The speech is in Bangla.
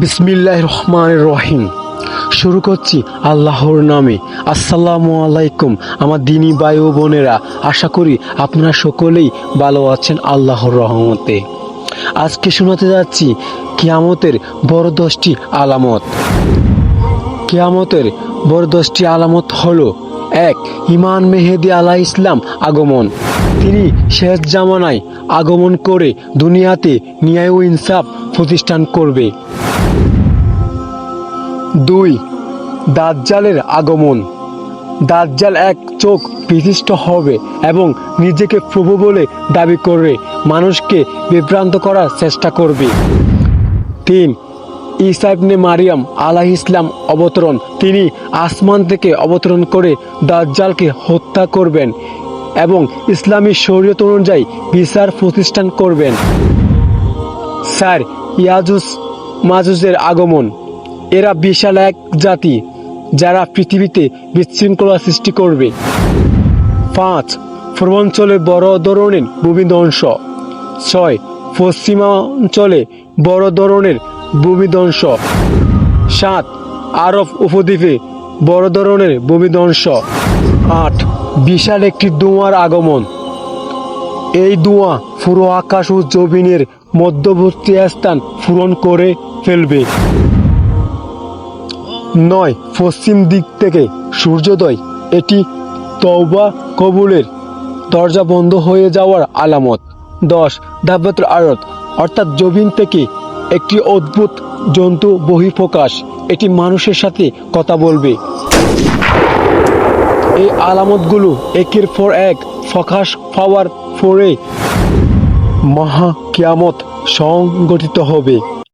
বিসমিল্লাহির রহমানির রহিম। শুরু করছি আল্লাহর নামে। আসসালামু আলাইকুম আমার দিনী ভাই ও বোনেরা, আশা করি আপনারা সকলেই ভালো আছেন আল্লাহর রহমতে। আজকে শোনাতে যাচ্ছি কিয়ামতের বড় 10টি আলামত। কিয়ামতের বড় 10টি আলামত হলো: 1. ইমাম মেহেদী আলাইহিস সালাম আগমন। তিনি শেষ জামানায় আগমন করে দুনিয়াতে ন্যায় ও ইনসাফ প্রতিষ্ঠা করবে। 2. দাজ্জালের আগমন। দাজ্জাল এক চোখ বিশিষ্ট হবে এবং নিজেকে প্রভু বলে দাবি করে মানুষকে বিভ্রান্ত করার চেষ্টা করবে। 3. ঈসা ইবনে মারিয়াম আলাইহিস সালাম অবতরণ। তিনি আসমান থেকে অবতরণ করে দাজ্জালকে হত্যা করবেন এবং ইসলামী শরীয়ত অনুযায়ী বিচার প্রতিষ্ঠা করবেন। 4. ইয়াজুজ মাজুজের আগমন। এরা বিশাল এক জাতি যারা পৃথিবীতে বিশৃঙ্খলা সৃষ্টি করবে। 5. পূর্বাঞ্চলে বড় ধরনের ভূমিধ্বংস। 6. পশ্চিমাঞ্চলে বড় ধরনের ভূমিধ্বংস। 7. আরব উপদ্বীপে বড় ধরনের ভূমিধ্বংস। 8. বিশাল একটি ধোঁয়ার আগমন। এই ধোঁয়া পুরো আকাশ ও জমিনের মধ্যবর্তী স্থান পূরণ করে ফেলবে। 9. পশ্চিম দিক থেকে সূর্যোদয়। এটি তওবা কবুলের দরজা বন্ধ হয়ে যাওয়ার আলামত। 10. দাব্বাতুল আরদ, অর্থাৎ জমিন থেকে একটি অদ্ভুত জন্তু বহিঃপ্রকাশ। এটি মানুষের সাথে কথা বলবে। এই আলামতগুলো একের পর এক প্রকাশ পাওয়ার পরে মহা কিয়ামত সংঘটিত হবে।